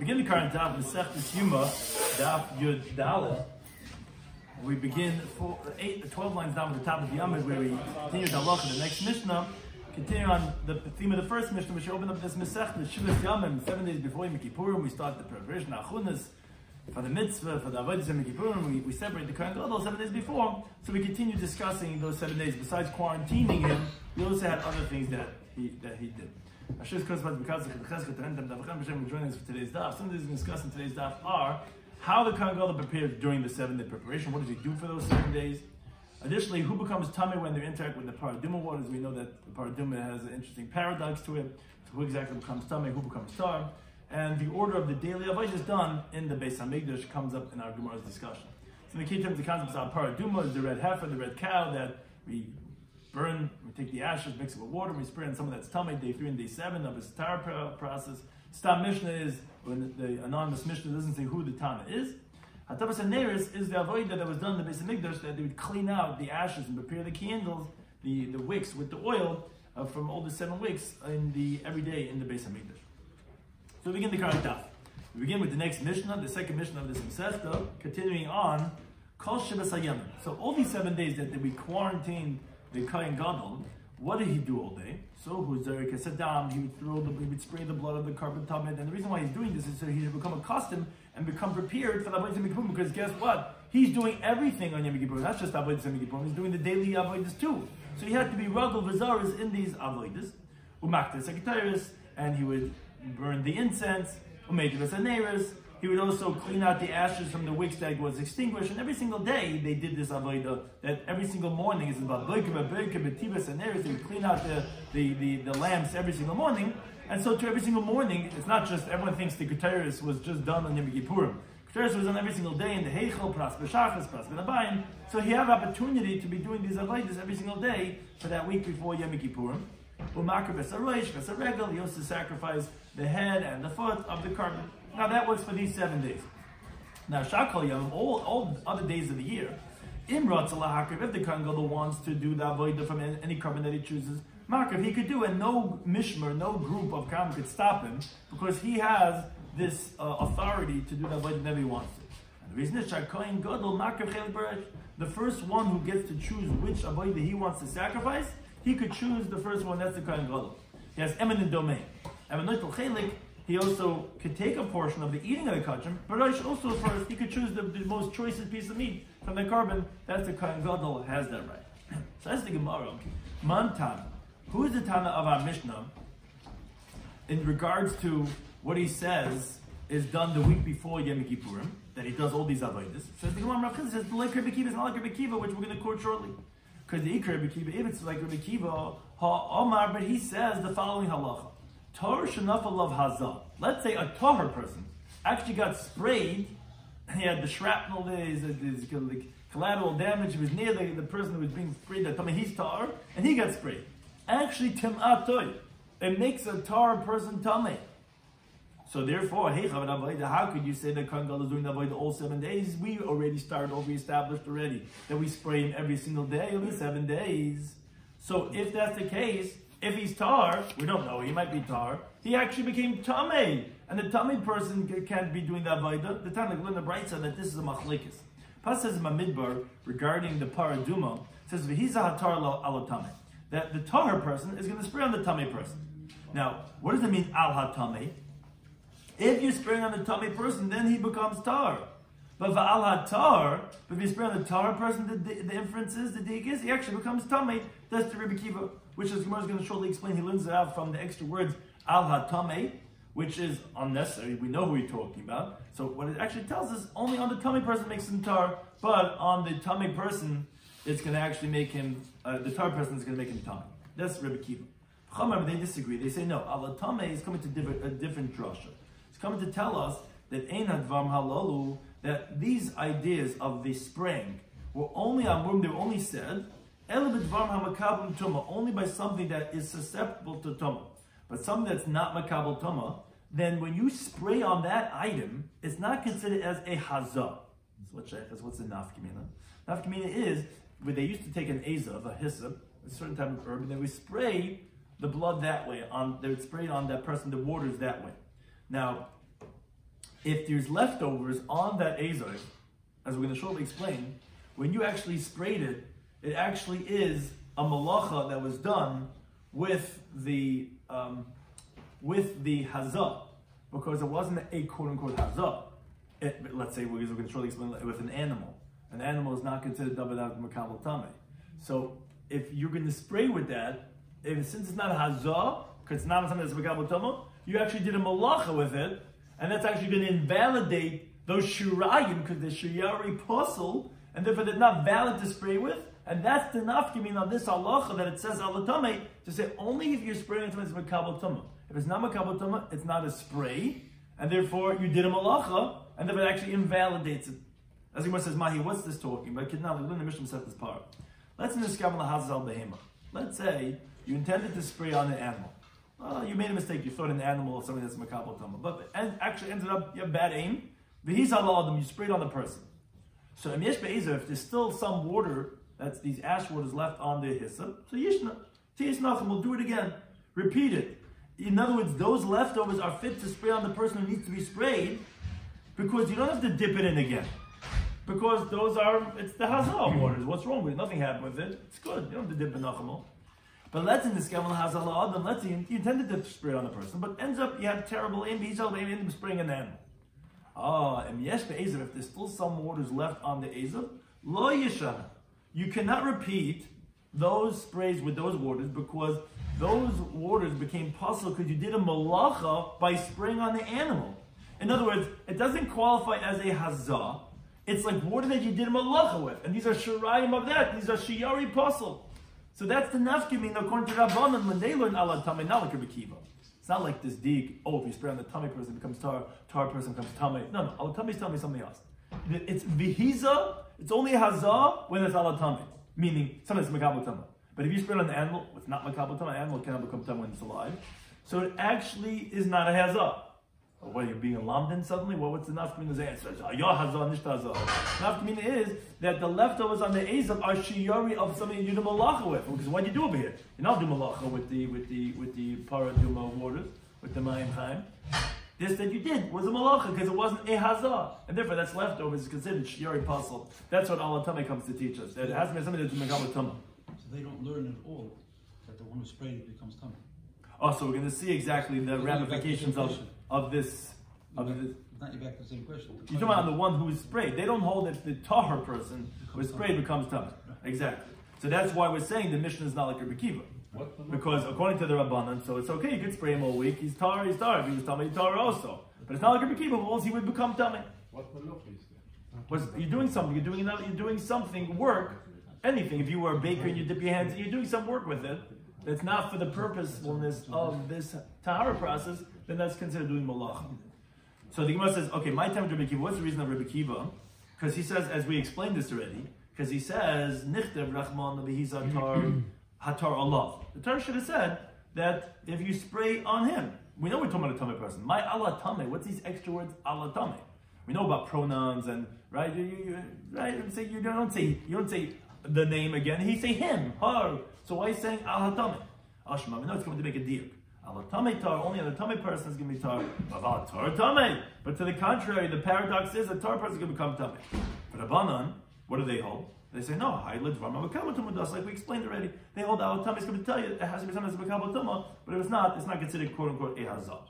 Begin the current Daf, Mesech Yoma, Daf Yud. We begin 12 lines down at the top of the Yomid, where we continue the halacha, the next Mishnah. Continue on the theme of the first Mishnah, which opened up this Mesech, the Shiur Yomim, 7 days before Yom Kippurim. We start the preparation, Achunas, for the mitzvah, for the avodas Yom Kippurim. We separate the current Gadol 7 days before, so we continue discussing those 7 days. Besides quarantining him, we also had other things that he did. Joining us for today's daf. Some of the things discussed in today's daf are how the Kohen Gadol prepares during the 7-day preparation. What does he do for those 7 days? Additionally, who becomes tamei when they interact with the paraduma waters? We know that the paraduma has an interesting paradox to it. So who exactly becomes tamei? Who becomes tar? And the order of the daily avodas done in the Beis Hamikdash comes up in our Gemara's discussion. So in the key terms, the concepts are paraduma is the red heifer, the red cow that we burn, we take the ashes, mix it with water, we spray on some of that's tamei, day 3 and day 7 of the tar process. Stam Mishnah is when the anonymous Mishnah doesn't say who the Tana is. Hatabas and Neris is the avodah that was done in the Beis Hamikdash, that they would clean out the ashes and prepare the candles, the wicks with the oil from all the 7 wicks every day in the Beis Hamikdash. So we begin the current daf. We begin with the next Mishnah, the second Mishnah of this Masechta, continuing on Kol Shabbos HaYomim. So all these 7 days that we quarantined the Kohen Gadol, what did he do all day? So Huzarik Sadam, he would spray the blood of the carbon tamid, and the reason why he's doing this is so he should become accustomed and become prepared for the avodas Yom Kippurim, because guess what? He's doing everything on Yom Kippurim, not just avodas Yom Kippurim, he's doing the daily avodas too. So he had to be ragul v'zaris in these avodas, umakta sekataris, and he would burn the incense, umetivas aneris. He would also clean out the ashes from the wicks that was extinguished, and every single day they did this avodah. That every single morning is about boiker, betivas, and aneris. They would clean out the lamps every single morning, and so to every single morning, it's not just everyone thinks the Keteris was just done on Yom Kippurim. Keteris was done every single day in the Heichel, Pras B'Shachas, Pras B'Nabayim. So he had opportunity to be doing these avodas every single day for that week before Yom Kippurim. Umakar B'Sarosh, B'Saregel. He also sacrificed the head and the foot of the carbon. Now that was for these 7 days. Now Shakal Yom, all other days of the year, Imrat Salahakir, if the Kohen Gadol wants to do the avodah from any carbon that he chooses, Markav, he could do, and no mishmer, no group of Kohen could stop him, because he has this authority to do the avodah whenever he wants to. And the reason is Kohen Gadol Markav Chelik Barash, the first one who gets to choose which avodah he wants to sacrifice, he could choose the first one. That's the Kohen Gadol. He has eminent domain. Eminent Chelik. He also could take a portion of the eating of the kachim, but also first he could choose the most choicest piece of meat from the carbon. That's the Kohen Gadol has that right. So that's the Gemara. Man Tana. Who is the Tana of our Mishnah in regards to what he says is done the week before Yom Kippurim, that he does all these avodas? So the Gemara says the like Rabbi Kiva is not like Rabbi Kiva, which we're going to quote shortly. Because the Ikar Rabbi Kiva, if it's like Rabbi Kiva, Omar, but he says the following halacha. Tor shenafal hazah. Let's say a tahor person actually got sprayed. He had the shrapnel there, his collateral damage. He was near the person who was being sprayed. I mean, he's tar, and he got sprayed. Actually, tim'atoy. It makes a tar person tamei. So therefore, how could you say that Kohen Gadol is doing the avodah all 7 days? We already established already that we spray him every single day of the 7 days. So if that's the case, if he's tar, we don't know, he might be tar, he actually became tamei. And the tamei person can't be doing the avodah. The time like the bright side that this is a machlekes. Pas says in Mamidbar regarding the paraduma, says v'hiza hatar ala tamei. That the tar person is going to spray on the tamei person. Now, what does it mean al hatamei? If you're spraying on the tamei person, then he becomes tar. But va'al hatar, if you spray on the tar person, the inference is, the dig is, he actually becomes tamei. That's the Rabbi Kiva, which as Gemara is going to shortly explain. He learns it out from the extra words al hatamei, which is unnecessary. We know who he's talking about. So what it actually tells us, only on the tamei person makes him tar, but on the tamei person, it's going to actually make him, the tar person is going to make him tamei. That's Rabbi Kiva. Chachamim, they disagrey. They say no, al hatamei is coming to a different drasha. It's coming to tell us that ein hadvam halalu, that these ideas of the spraying were only amurim, they were only said only by something that is susceptible to tumah. But something that's not makabel tumah, then when you spray on that item, it's not considered as a hazah. What's the nafkamina? Nafkamina is where they used to take an azav, a hyssop, a certain type of herb, and they would spray the blood that way. They would spray it on that person, the waters that way. Now, if there's leftovers on that azor, as we're going to shortly explain, when you actually sprayed it, it actually is a malacha that was done with the hazah, because it wasn't a quote-unquote hazah. Let's say, we're going to shortly explain, with an animal. An animal is not considered davar makabel tamei. So if you're going to spray with that, since it's not a hazah, because it's not something that's makabel tamei, you actually did a malacha with it, and that's actually going to invalidate those shurayim, because the shiuri puzzle, and therefore they're not valid to spray with. And that's the nafkamin on this halacha that it says alatame, to say only if you're spraying something that's makabel tamei. If it's not makabel tamei, it's not a spray, and therefore you did a malacha, and therefore it actually invalidates it. As Yoma says, Mahi, what's this talking about? Now, we learn the Mishnah set this part. Let's discover the hazal behema. Let's say you intended to spray on an animal. Well, you made a mistake. You thought an animal or something that's makabel tamei, but actually ended up you have bad aim. V'hizal adam, you sprayed on the person. So if there's still some water, that's these ash waters left on the hyssop, so yishna, tiyisnachim, we'll do it again. Repeat it. In other words, those leftovers are fit to spray on the person who needs to be sprayed, because you don't have to dip it in again. Because it's the hazal waters. What's wrong with it? Nothing happened with it. It's good. You don't have to dip in nachamol. But let's in this gavel hazal adam. Let's say you intended to spray on the person, but ends up you have terrible aim. He's all aiming spraying an animal. And yesh be'ezer, if there's still some waters left on the ezer, lo yeshana. You cannot repeat those sprays with those waters, because those waters became possible because you did a malacha by spraying on the animal. In other words, it doesn't qualify as a hazah. It's like water that you did a malacha with. And these are shirayim of that. These are shiuri puzzle. So that's the nafkamin according to Rabbanan when they learn ala tamei, not like Rabbi Kiva. It's not like this dig, if you spray on the tummy person, it becomes tar person becomes tamei. No, ala tamei is telling me something else. It's vihiza, it's only a hazah when it's ala tamei, meaning something that's makabel tamei. But if you spray it on the animal, it's not makabel tamei. Animal cannot become tamei when it's alive. So it actually is not a hazah. What, you're being alarmed in suddenly? Well, what's the nafkamina's answer? Nafkamina is that the leftovers on the azab are shiuri of something you do malacha with. Because what do you do over here? You don't do malacha with the paraduma waters, with the mayim chaim. This that you did was a malacha because it wasn't a hazah, and therefore that's leftovers is considered shiuri puzzle. That's what Allah Tameh comes to teach us. That it has to be something that's megabah tumah. So they don't learn at all that the one who sprayed it becomes tummy. Oh, so we're going to see exactly the ramifications of this. Not you're back to the same question. You're talking about the one who is sprayed. They don't hold that the tahar person who is sprayed becomes tummy. Exactly. So that's why we're saying the Mishnah is not like Rabbi Kiva. Because according to the Rabbanan, so it's okay, you could spray him all week. He's tar. If he was tummy, he's tar also. But it's not like Rabbi Kiva, else he would become tummy. What malacha is there? You're doing something. You're doing something. Work. Anything. If you were a baker and you dip your hands, you're doing some work with it. That's not for the purposefulness of this tahara process. Then that's considered doing malacha. So the Gemara says, okay, my time with Rabbi Kiva. What's the reason of Rabbi Kiva? Because he says, as we explained this already, because he says, Nichtev Rachman Lehizatar Hatar Allah. The Torah should have said that if you spray on him, we know we're talking about a tummy person. My Allah Tameh. What's these extra words? Allah Tameh. We know about pronouns and right. You don't say the name again. He say him, her. So why is he saying Allah Tameh? Ashma. We know it's going to make a deal. Allah Tameh tar. Only a tummy person is going to be tar. Tar Tameh. But to the contrary, the paradox is a tar person is going to become Tameh. For the Banan, what do they hold? They say, no, like we explained already. They hold our tummy is going to tell you it has to be something that's makabel tumah, but if it's not considered quote unquote a hazah.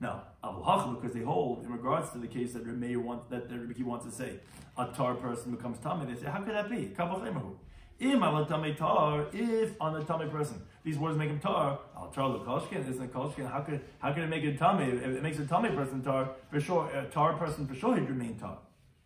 Now, because they hold in regards to the case that Rabbi wants to say, a tar person becomes tummy, they say, how could that be? If on a tummy person, these words make him tar, al tar l'koshkin, isn't a koshkin, how could it make it tummy? If it makes a tummy person tar, for sure, a tar person for sure he'd remain tar.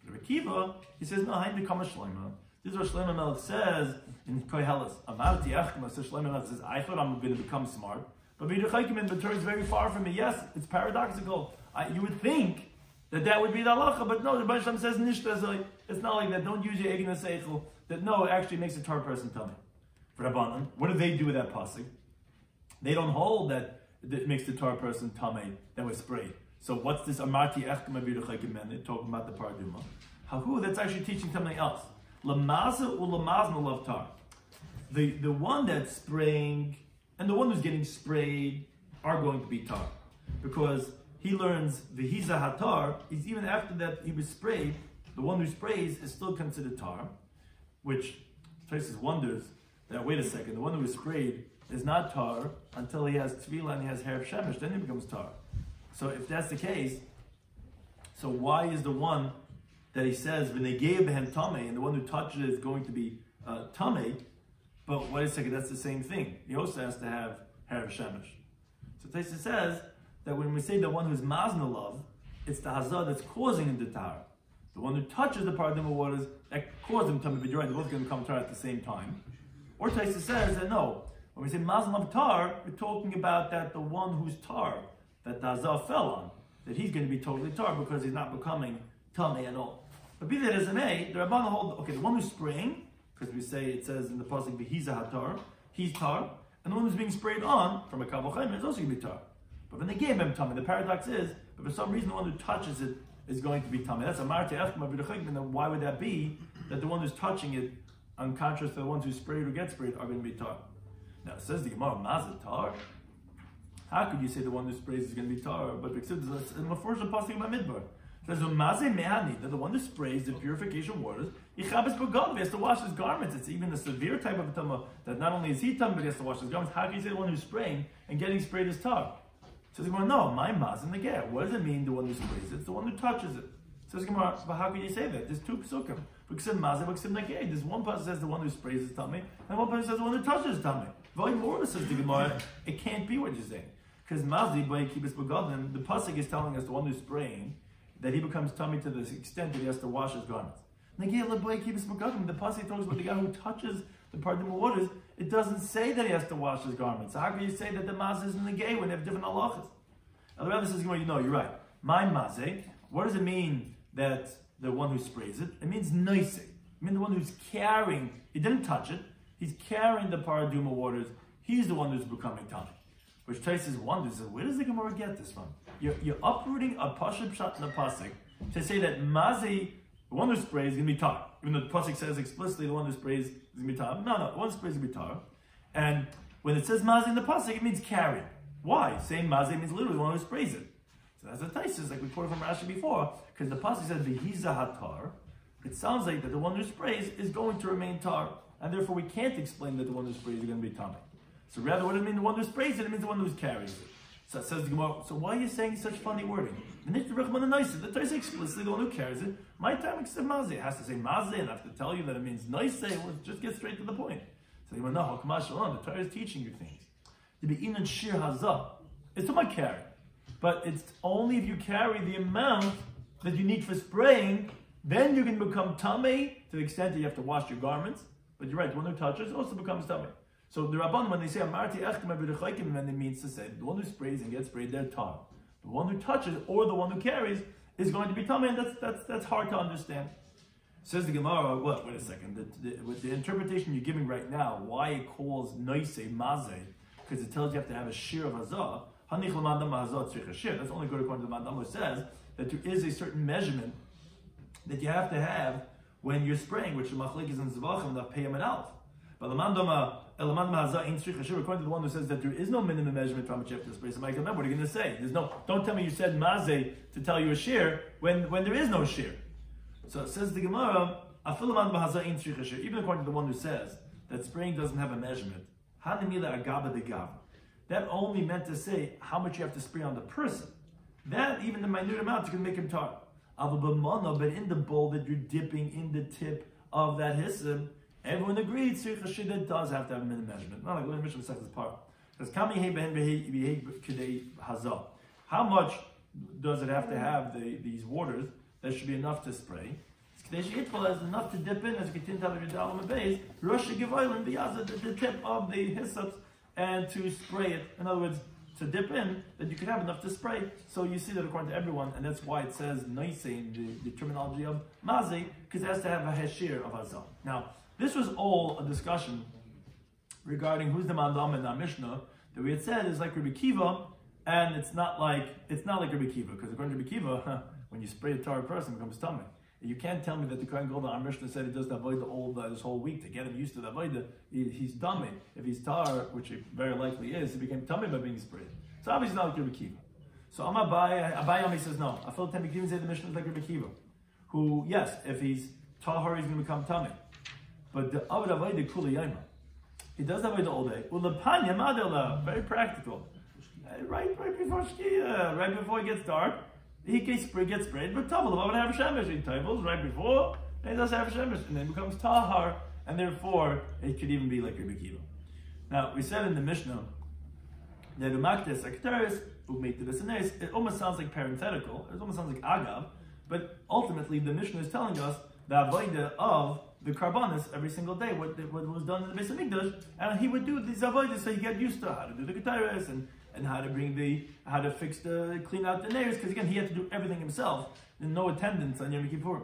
Rabbi Kiva, he says, no, I become a shloima. This is what Shlomo Melech says in Koheles. Amarti Echma, so Shlomo Melech says, I thought I'm going to become smart. But the Torah is very far from me. Yes, it's paradoxical. You would think that would be the halacha, but no, the Rebbe Shalom says, it's not like that. Don't use your egin seichel. That no, it actually makes a tar person tummy. For Rabbanan, what do they do with that pasuk? They don't hold that it makes the tar person tummy that was sprayed. So what's this Amarti Echma B'Yudachaykim? Talking about the paraduma. Hahu, that's actually teaching something else. The one that's spraying and the one who's getting sprayed are going to be tar. Because he learns the hiza hatar, is even after that he was sprayed, the one who sprays is still considered tar, which Traces wonders that, wait a second, the one who was sprayed is not tar until he has tefillah and he has hair of shemesh, then he becomes tar. So if that's the case, so why is the one that he says when they gave him tamei and the one who touches it is going to be tamei? But wait a second, that's the same thing. He also has to have hair of shemesh. So Taisa says that when we say the one who's mazna love, it's the hazah that's causing him to tar. The one who touches the paraduma waters that cause him tamei, but you're right, they're both going to come tar at the same time. Or Taisa says that no, when we say mazna love tar, we're talking about that the one who's tar, that the hazah fell on, that he's going to be totally tar because he's not becoming tamei at all. But be that as it may, the Rabbana hold, okay, the one who's spraying, because we say it says in the pasuk v'hiza hatar, he's tar, and the one who's being sprayed on from a kavod chaim is also going to be tar. But when they gave him tamei, the paradox is that for some reason the one who touches it is going to be tamei. That's a marti echma b'dechayim. And why would that be? That the one who's touching it, in contrast to the ones who sprayed or get sprayed, are going to be tar. Now it says the Gemara, mazat tar. How could you say the one who sprays is going to be tar? But because it's in the first pasuk by midbar. Says that the one who sprays the purification waters, he has to wash his garments. It's even a severe type of tama that not only is he tam, but he has to wash his garments. How can you say the one who's spraying and getting sprayed is tar? Says Gemara, no, my mazin the ger. What does it mean? The one who sprays it? It's the one who touches it. Says Gemara, but how can you say that? There's two pesukim. There's one person says the one who sprays is tummy, and one person says the one who touches is tummy. Very more says the Gemara, it can't be what you're saying, because mazi by kibus begadim, the pasuk is telling us the one who's spraying, that he becomes tummy to the extent that he has to wash his garments. The pasuk talks about the guy who touches the paraduma waters. It doesn't say that he has to wash his garments. So how can you say that the mazeh is in the gay when they have different halachas? Now the Rebbe says, you're right. My mazeh, what does it mean that the one who sprays it? It means noise. It means the one who's carrying, he didn't touch it, he's carrying the paraduma waters, he's the one who's becoming tummy. Which Taisus wonders, where does the Gemara get this from? You're uprooting a pashut pshat in the pasuk to say that mazi, the one who sprays, is going to be tar. Even though the pasuk says explicitly the one who sprays is going to be tar. No, the one who sprays is going to be tar. And when it says mazi in the pasuk, it means carry. Why? Saying mazi means literally the one who sprays it. So that's a Taisus, like we quoted from Rashi before, because the pasuk says v'hiza hatar. It sounds like that the one who sprays is going to remain tar, and therefore we can't explain that the one who sprays is going to be tar. So rather, what does it mean the one who sprays it? It means the one who carries it. So it says the Gemara, so why are you saying such funny wording? The Torah explicitly the one who carries it. My time except mazi. It has to say mazi and I have to tell you that it means nice. Well, just get straight to the point. So the Gemara, no, the Torah is teaching you things. To be in and shir hazah. It's not carry. But it's only if you carry the amount that you need for spraying, then you can become tamei to the extent that you have to wash your garments. But you're right, the one who touches also becomes tamei. So the Rabban, when they say Amarti Echtem B'Dechaykim, then it means to say the one who sprays and gets sprayed, they're tar. The one who touches or the one who carries is going to be tamei, and that's hard to understand. Says the Gemara, what? Wait a second. With the interpretation you're giving right now, why it calls noise maze, because it tells you have to have a shiur of hazah. Hanich l'madam hazah tzrich a shiur. That's only good according to the Madam, who says that there is a certain measurement that you have to have when you're spraying, which the machlek is in Zvachim, the peyam and alf. But the mandama according to the one who says that there is no minimum measurement for how much you have to spray. So Michael, what are you going to say? Don't tell me you said maze to tell you a shiur when there is no shiur. So it says the Gemara, even according to the one who says that spraying doesn't have a measurement, that only meant to say how much you have to spray on the person. That, even the minute amount, you can make him tar. But in the bowl that you're dipping in the tip of that hyssop, everyone agrees that does have to have a minimum measurement. Not like Mishnah Masechtas part. How much does it have to have these waters that should be enough to spray? Is enough to dip in as you continue to have your dalam and base, the tip of the hyssop and to spray it. In other words, to dip in, that you can have enough to spray. So you see that according to everyone, and that's why it says noise in the terminology of mazi, because it has to have a heshir of hazah. Now, this was all a discussion regarding who's the mandam in our Mishnah that we had said is like Rabbi Kiva, and it's not like Rabbi Kiva, because according to Rabbi Kiva, when you spray a tar person, it becomes tummy. You can't tell me that the Kohen Gadol, our Mishnah said he does the avodah this whole week to get him used to the avodah. He's dummy. If he's tar, which he very likely is, he became tummy by being sprayed. So obviously not like Rabbi Kiva. So Abai Yomi says no. I feel Tamei even say the Mishnah is like Rabbi Kiva, who yes, if he's tahor, he's going to become tummy. But the Avad Avodah Kula Yoma, he does Avodah all day. Ulapanya Madela, very practical. Right before Shkia, right before it gets dark, he gets sprayed. But Tavel about have Shemesh. He tables right before, and he does have Shemesh, and then becomes tahor, and therefore it could even be like Rabbi Kiva. Now we said in the Mishnah that Umaktes Sektaris who made this and this. It almost sounds like parenthetical. It almost sounds like agav, but ultimately the Mishnah is telling us the avodah of the karbanis every single day, what was done in the Beis Hamikdash, and he would do these avodas so he get used to how to do the getaris and how to clean out the nails, because again he had to do everything himself, and no attendance on Yom Kippur.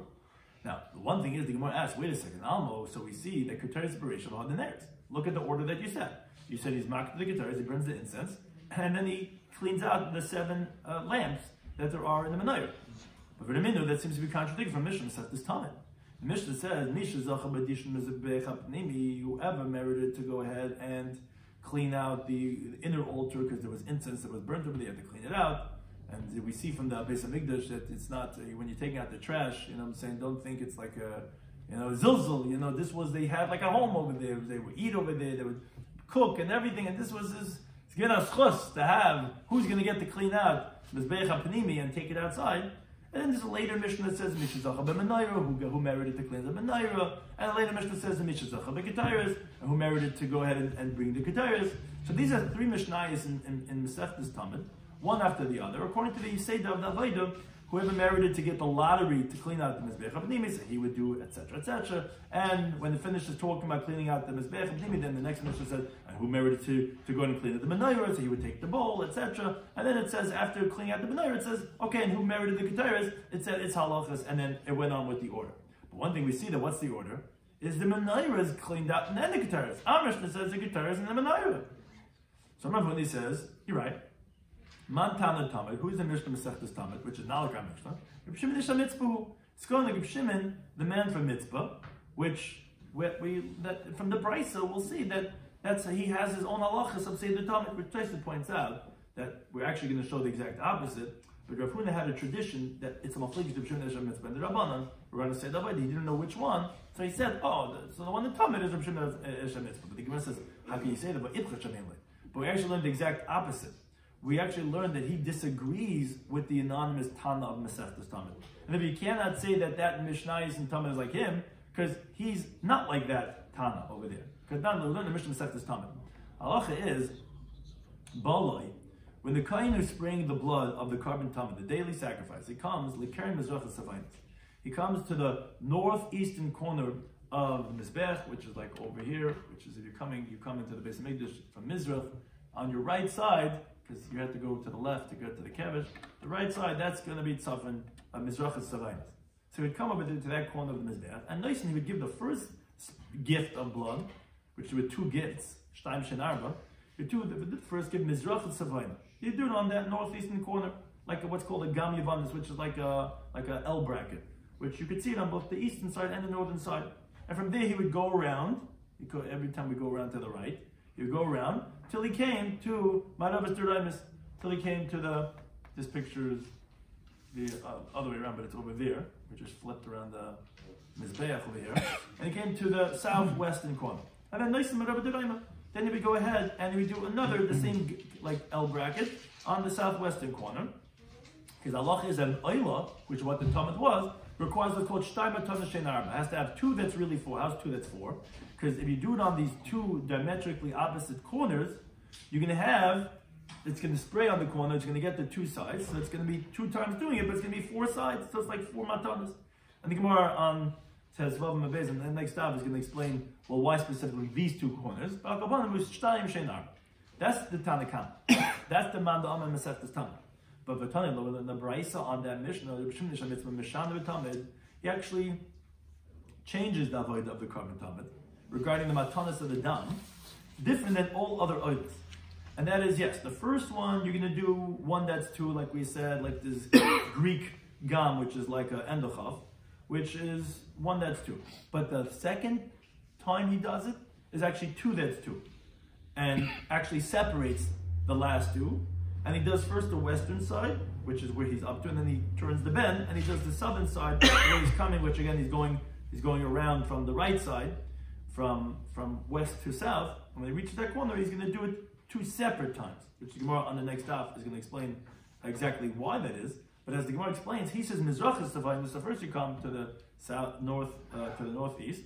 Now the one thing is the Gemara asks, wait a second, Almo, so we see that getaris separation on the nails. Look at the order that you said. You said he's marked the getaris, he burns the incense, and then he cleans out the 7 lamps that there are in the menorah. But for the minute, that seems to be contradicting from Mishnah says this time. The Mishnah says, whoever merited to go ahead and clean out the inner altar because there was incense that was burnt over there, you had to clean it out. And we see from the Beis Hamikdash that it's not, when you're taking out the trash, you know what I'm saying, don't think it's like a, zilzal, this was, they had like a home over there, they would eat over there, they would cook and everything, and this was his, to have who's going to get to clean out Mizbeach HaPnimi and take it outside. And then there's a later Mishnah that says Mishazacha b'Menorah, who merited to clean the Menorah, and a later Mishnah says the Mishazacha b'Ketayres, who merited to go ahead and bring the Ketayres. So these are 3 Mishnayos in Masechtas Tamid, one after the other, according to the Seder of the Avodah. Whoever merited to get the lottery to clean out the Mizbeach HaPnimi, so he would do, etc., etc. And when the finishes talking about cleaning out the Mizbeach HaPnimi, then the next Mishnah says, who merited to go and clean out the Menorah, so he would take the bowl, etc. And then it says, after cleaning out the Menorah, it says, okay, and who merited the Ketayres? It said, it's halachas, and then it went on with the order. But one thing we see that, what's the order? Is the Menorah is cleaned out, and then the Ketayres. Our Mishnah says the Ketayres and the Menorah. So remember when he says, you're right, Man Tanad Tamid, who is the Mishnah Masechtas Tamid, which is not like our Mishnah. Reb Shimon Ish HaMitzpah. It's going like Reb Shimon, the man from Mitzpah, which that from the Brisa we'll see that's he has his own halachas of Seder Tamid, which Tosfos points out that we're actually going to show the exact opposite. But Rav Huna had a tradition that it's a machlikas Reb Shimon Ish HaMitzpah and the Rabbanan. We're going to say that he didn't know which one, so he said, so the one that Tamid is Reb Shimon Ish HaMitzpah. But the Gemara says, how can you say that? But we actually learned the exact opposite. We actually learned that he disagrees with the anonymous Tana of Masechtas Tamid. And if you cannot say that Mishnayos and Tamid is like him, because he's not like that Tana over there. Because now we learn the Mishnah Masechtas Tamid. Halacha is, Baloi, when the Kohen is spraying the blood of the carbon Tamid, the daily sacrifice, he comes, L'Keren Mizrach HaSavainis. He comes to the northeastern corner of the Mizbech, which is like over here, which is if you come into the Beis Hamikdash from Mizrach, on your right side, because you have to go to the left to get to the Kevish. The right side, that's going to be Tzafin, Mizrach HaSavainis. So he'd come over to that corner of the Mizbeach, and nice, and he would give the first gift of blood, which were 2 gifts, Shtaim Shen Arba. The first gift, Mizrach HaSavainis. He'd do it on that northeastern corner, like what's called a Gam Yavanis, which is like a L bracket, which you could see it on both the eastern side and the northern side. And from there he would go around, every time we go around to the right, he would go around till he came to Maravas Duraimis, till he came to this picture is the other way around, but it's over there, which is flipped around the Mizbeach over here. And he came to the southwestern corner. And then nice and Maravas Duraimis. Then he would go ahead and he would do the same like L bracket on the southwestern corner. Because Allah is an Oila, which is what the Talmud was, requires what's called Shtaim Atana Shein Arba. It has to have 2 that's really 4. How's 2 that's 4? Because if you do it on these 2 diametrically opposite corners, you're going to have, it's going to spray on the corner, it's going to get the 2 sides, so it's going to be 2 times doing it, but it's going to be 4 sides, so it's like 4 matanas. And the Gemara says, and the next Daf is going to explain, well, why specifically these 2 corners? That's the Tanakam. That's the Manda Amma Masechtas Tamid. But in the Braisa on that Mishnah, he actually changes the avodah of the carbon Tamid regarding the matanas of the dam, different than all other oilas. And that is, yes, the first one, you're going to do one that's 2, like we said, like this Greek gam, which is like a endochav, which is one that's 2. But the second time he does it is actually 2 that's 2. And actually separates the last 2. and he does first the western side, which is where he's up to, and then he turns the bend, and he does the southern side where he's coming, which again he's going around from the right side, from west to south. And when he reaches that corner, he's going to do it 2 separate times, which the Gemara on the next daf is going to explain exactly why that is. But as the Gemara explains, he says Mizrach is Tavayim. So first you come to the south, north, to the northeast,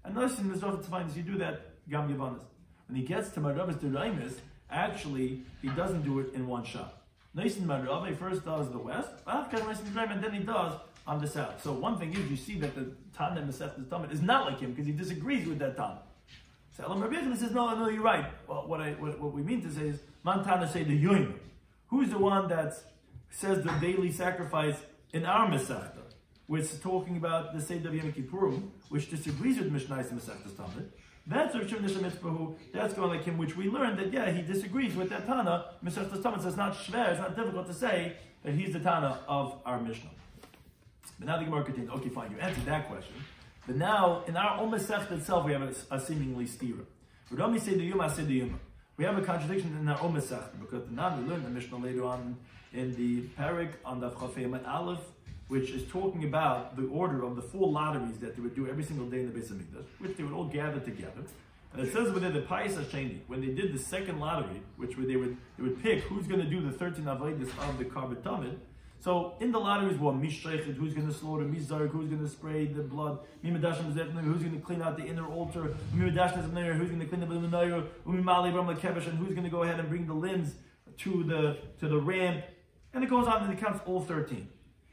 and notice in Mizrach is Tavayim, you do that Gam Yavanis. When he gets to Maravis Duraimis, actually he doesn't do it in one shot. Nice in Marav, he first does the west, and then he does on the south. So one thing is, you see that the Tana in Masechtas Tamid is not like him because he disagrees with that Tana. So Elam Rabbi Yechon says, no, you're right. Well, what we mean to say is, Man Tana say the Yoma. Who's the one that says the daily sacrifice in our Masechta? Which is talking about the Seder of Yom Kippurim, which disagrees with Mishnais and Masechtas Tamid. That's Rav Shimon Mitzpahu. That's going like him, which we learned that he disagrees with that Tana. Masechtas Tamid says it's not shver, it's not difficult to say that he's the Tana of our Mishnah. But now the Gemara continues. Okay, fine, you answered that question. But now, in our own Masechta itself, we have a seemingly stira. Rami say the Yoma, say the Yoma. We have a contradiction in our own Masechta, because the Nan we learned the Mishnah later on in the Parak on Daf Yomi Aleph, which is talking about the order of the 4 lotteries that they would do every single day in the Beis Hamikdash, which they would all gather together. And it says within the Pais Hasheni, when they did the second lottery, which they would pick who's going to do the 13 avodas of the Karban Tamid. So in the lotteries were Mishrechet, who's going to slaughter, Mizarek, who's going to spray the blood, Mimadashim Zepner, who's going to clean out the inner altar, Mimadashim Zepner, who's going to clean up the Menorah, Umimali Ram Lakevesh, and who's going to go ahead and bring the limbs to the ramp. And it goes on and it counts all 13.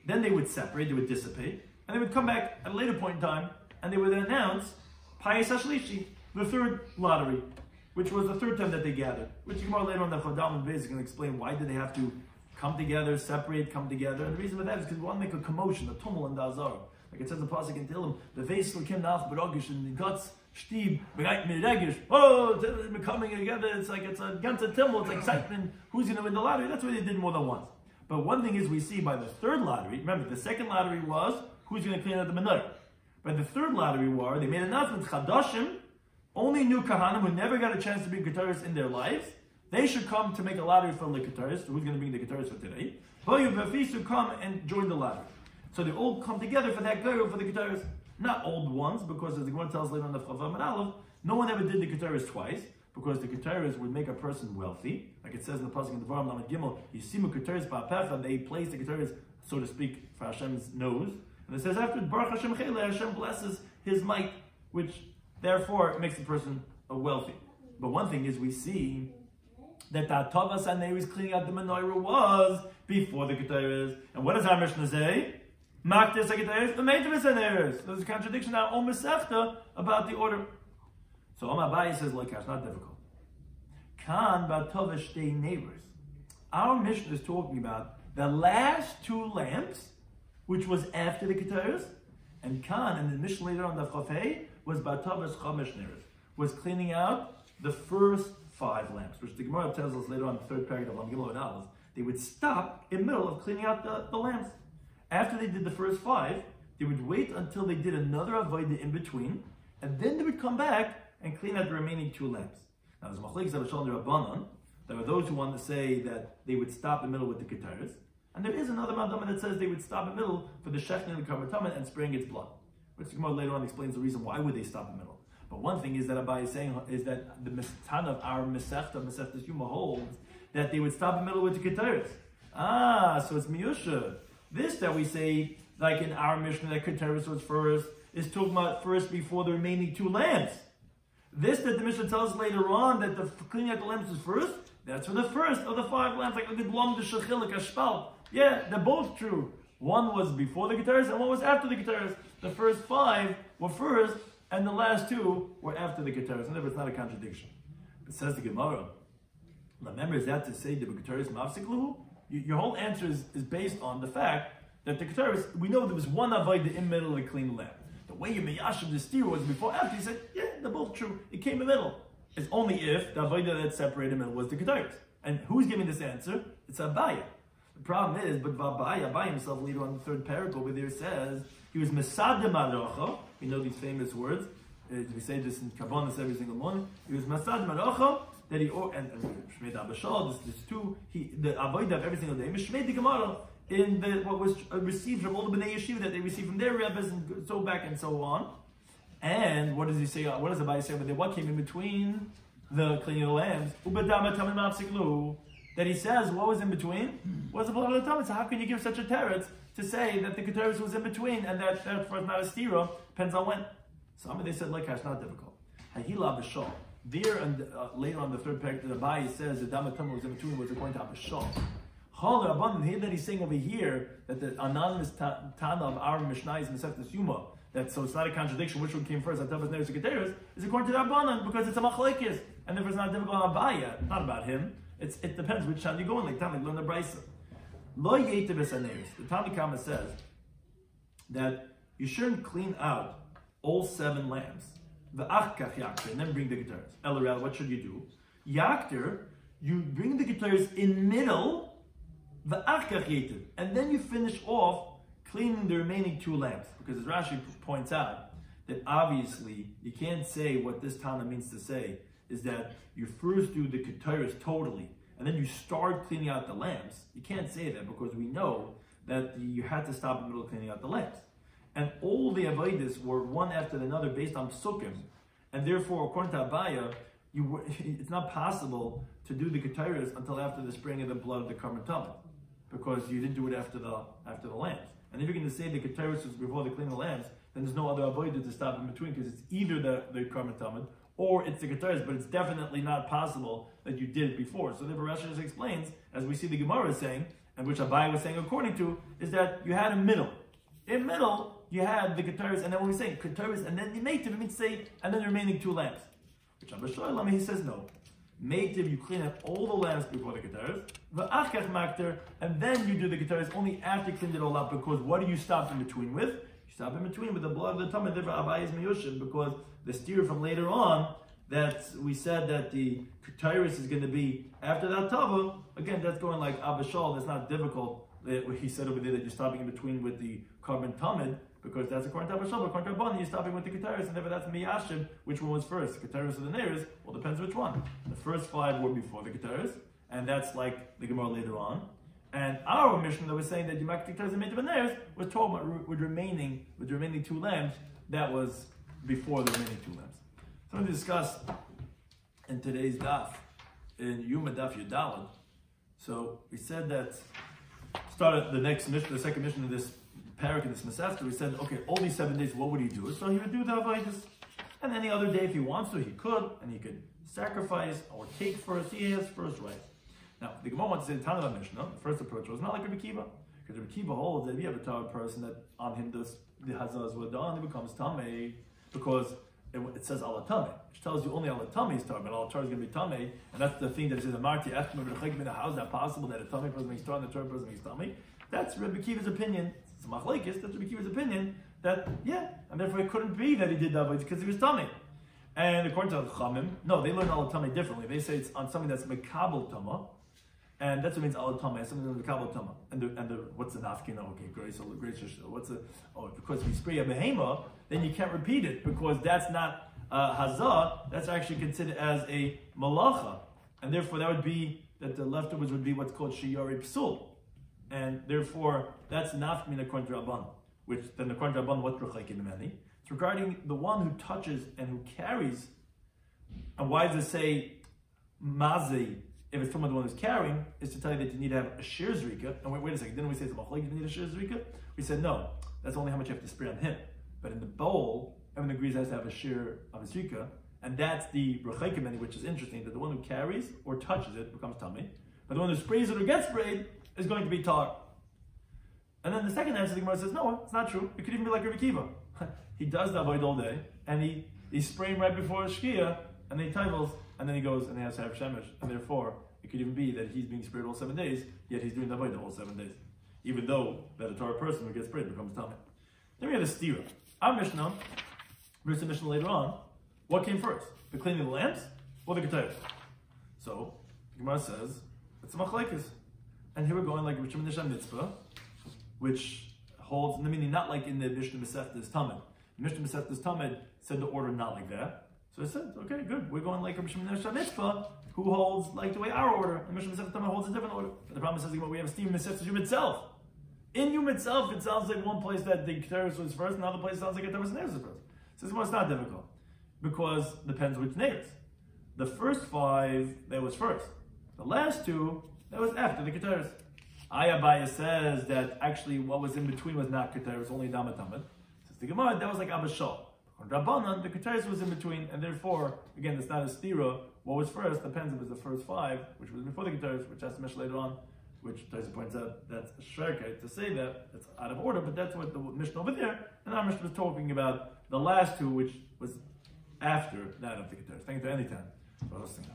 Then they would separate, they would dissipate, and they would come back at a later point in time, and they would then announce Payas HaShlishi, the 3rd lottery, which was the 3rd time that they gathered. Which Gemara later on the Chodam and Beis is going to explain why did they have to come together, separate, come together. And the reason for that is because we want to make a commotion, a tumult in the Azar. Like it says in the Pasuk in Tehillim, the Vesel Kim Nach Beragish, and the guts, Shtib, Bereit Miregish. Oh, they're coming together. It's like it's a ganze tumult, it's excitement. Who's going to win the lottery? That's why they did more than once. But one thing is we see by the 3rd lottery, remember the 2nd lottery was who's going to clean out the menorah. By the 3rd lottery war, they made an announcement, Chadashim, only new Kahanim who never got a chance to bring Keteris in their lives, they should come to make a lottery for the Keteris. So who's going to bring the Keteris for today? Boyu Bafis to come and join the lottery. So they all come together for that girl for the Keteris. Not old ones, because as the Gemara tells later on the Chavav and Aleph, no one ever did the Keteris twice, because the Keteris would make a person wealthy. Like it says in the Pasuk in the Varam Lamed Gimel, Yisimu Keteris Ba'apecha, they place the Keteris, so to speak, for Hashem's nose. And it says after Baruch Hashem Chele, Hashem blesses his might, which therefore makes the person wealthy. But one thing is we see that the Tavas Haneris cleaning out the menorah was before the Keteris. And what does our Mishnah say? Maktis HaKeteris, the Maintenance Haneris. There's a contradiction in our own Masechta about the order. So Abai says, like, it's not difficult. Kan Ba'Tavas Shtei neighbors. Our Mishnah is talking about the last 2 lamps, which was after the Keteris, and Kan, and the Mishnah later on the Chafei, was Ba'Tavas Chamesh neighbors, was cleaning out the first 5 lamps, which the Gemara tells us later on the 3rd paragraph of Gimel and Aleph. They would stop in the middle of cleaning out the lamps. After they did the first 5, they would wait until they did another avodah in between, and then they would come back and clean out the remaining 2 lamps. Now, there's machlekes of Shal Rabbanan. There are those who want to say that they would stop in the middle with the Keteris, and there is another Mandama that says they would stop in the middle for the Shechna and the Karban Tamid and spraying its blood. Which the Gemara later on explains the reason why would they stop in the middle. But one thing is that Abai is saying is that the Tan of our Masechta Yoma holds that they would stop in the middle with the Keteris. So it's Miyusha. This that we say, like in our Mishnah, that Keteris was first, is talking about first before the remaining 2 lamps. This that the Mishnah tells us later on that the cleaning out the lamps is first, that's for the first of the 5 lamps, like the Glom, the Shechilik, Ashpal. Yeah, they're both true. One was before the Keteris and one was after the Keteris. The first 5 were first, and the last 2 were after the Keteris. And it's not a contradiction. It says the Gemara. Remember, is that to say the Keteris mafsikluhu? Your whole answer is based on the fact that the Keteris, we know there was one avodah in the middle of the clean lamp. The way you meyashiv the steer was before after. He said, yeah, they're both true. It came in the middle. It's only if the avodah that separated in the middle was the Keteris. And who's giving this answer? It's Abaya. The problem is, but Abaya himself later on the 3rd paragraph over there says he was Mesadim Arocha. We know these famous words. We say this in Kabbalah every single morning. He was Mesadim Arocha that he and Shmei Abashal, this two, the avoid of every single day. Shmei the Gemara in what was received from all the Bnei Yeshiva that they received from their rabbis and so back and so on. And what does he say? What does the Bible say over there? What came in between the cleaning of the lambs? That he says, what was in between? Was the blood of the tamid. So how can you give such a teretz to say that the keteris was in between and that therefore it's not a stira? Depends on when. Some of they said like it's not difficult. Hahila b'shal. There and later on the third paragraph, the Abai says the damatama was in between was according to Abishal. Here that he's saying over here that the anonymous Tana of our Mishnah is Mesechtes Yoma, that so it's not a contradiction. Which one came first? Atavas Neres Keteris is according to the Rabbanan because it's a machlekes, and therefore it's not difficult on Abaya. Not about him. It depends which time you go in. Like time, like learn the Brisa. Lo Yetev Esaneres. The Talmud Kama says that you shouldn't clean out all 7 lambs. The achkach yakter, and then bring the keteris. Elorel, what should you do? Yakter, you bring the keteris in middle. The achkach yetev, and then you finish off cleaning the remaining 2 lambs. Because as Rashi points out, that obviously you can't say what this Tana means to say is that you first do the keteris totally, and then you start cleaning out the lambs. You can't say that because we know that you had to stop in the middle of cleaning out the lambs. And all the avodas were one after another based on psukim, and therefore, according to Abaya, it's not possible to do the keteris until after the spraying of the blood of the karban tamid, because you didn't do it after the lambs. And if you're going to say the keteris was before the cleaning of the lambs, then there's no other avodah to stop in between, because it's either the karban tamid or it's the keteris, but it's definitely not possible that you did it before. So therefore, Rashi just explains, as we see the Gemara is saying, and which Abaya was saying according to, is that you had a middle. In middle, you had the keteris, and then when we say keteris, and then the meitiv, it means say, and then the remaining 2 lambs. Which Rabbi Shloimy, he says no. Meitiv, you clean up all the lambs before the keteris, v'achkach makter, and then you do the keteris only after you cleaned it all up, because what do you stop in between with? You stop in between with the blood of the tamid, therefore Abai is miyushim, because the steer from later on, that we said that the keteris is going to be after that tava, again, that's going like Abishal, that's not difficult. He said over there that you're stopping in between with the karban tamid, because that's according to Abishal, but according to Rabbanan, you're stopping with the keteris, and therefore that's miyashim. Which one was first, keteris or the neres? Well, depends which one. The first 5 were before the keteris, and that's like the Gemara later on. And our mission that was saying that you make keteris and made the neres was told with the remaining 2 lambs, that was before the remaining 2 lambs. So I'm going to discuss in today's daf, in Yoma Daf Yudalad. So we said that started the next mission, the second mission of this parak in this Masechta. We said, okay, all these 7 days, what would he do? So he would do the avodas, and any other day, if he wants to, he could, and he could sacrifice or take first. He has first rights. Now, the Gemara wants to say the Tana of Mishnah. The first approach was not like Rabbi Kiva, because Rabbi Kiva holds that if you have a Torah person that on him the hazaz were done, he becomes tamei, because it says ala tamei, which tells you only ala tamei is tamei, but ala Torah is going to be tamei, and that's the thing that it says amarti echma v'rechik. How is that possible that a tamei person makes Torah and a Torah person makes tamei? That's Rabbi Kiva's opinion. It's a machlekes. That's Rabbi Kiva's opinion. That and therefore it couldn't be that he did that because he was tamei. And according to the Chamim, no, they learn ala tamei differently. They say it's on something that's mekabel tama, and that's what means ala tamei. Something that's mekabel tama. And the what's the nafkina? Okay, great. So what's the because if you spray a behema, then you can't repeat it because that's not hazah. That's actually considered as a malacha, and therefore that would be that the leftovers would be what's called shiur psul. And therefore, that's nafmin according to Rabban, which then according to Rabban, what's rechayk in the many? It's regarding the one who touches and who carries. And why does it say mazi if it's someone the one who's carrying? Is to tell you that you need to have a shiur zrika. And wait a second, didn't we say it's machlekes you need a shiur zrika? We said no, that's only how much you have to spray on him. But in the bowl, everyone agrees has to have a shiur of a zrika, and that's the rechayk many, which is interesting that the one who carries or touches it becomes tummy, but the one who sprays it or gets sprayed is going to be tar. And then the second answer, the Gemara says, no, it's not true. It could even be like Rabbi Kiva. He does the avoid all day, and he's spraying right before Shkia, and then he tivels, and then he goes and he has to have shemesh, and therefore it could even be that he's being sprayed all 7 days, yet he's doing the avoid all 7 days, even though that a Torah person who gets sprayed becomes tummy. Then we have the stira. Our Mishnah, versus the Mishnah later on, what came first? The cleaning of the lamps or the keteris? So the Gemara says it's a machlekes. And here we're going like Rishon Nisham Mitzvah, which holds, meaning not like in the Mishnah Mesechtes Tamid. The Mishnah Mesechtes Tamid said the order not like that. So I said, okay, good. We're going like Rabbi Shloimy Schwartzberg, who holds like the way our order, and Mishnah Masechet Tamar holds a different order. But the problem is we have a steam Masechet Yom itself. In Yom itself, it sounds like one place that the Keteris was first, another place sounds like Keteris was first. So it's not difficult, because it depends which neighbors. The first 5, that was first. The last 2, that was after the Keteris. Ayabaya says that actually what was in between was not Keteris, only Dama Tamid. Says the Gemara, that was like Abba Shol. On Rabbanan, the Keteris was in between, and therefore, again, it's not a stira. What was first depends if it was the first 5, which was before the Keteris, which has to mention later on, which Taisa points out that's a shverke to say that it's out of order, but that's what the Mishnah over there, and our Mishnah was talking about the last 2, which was after that of the Keteris. Thank you to any time for those things.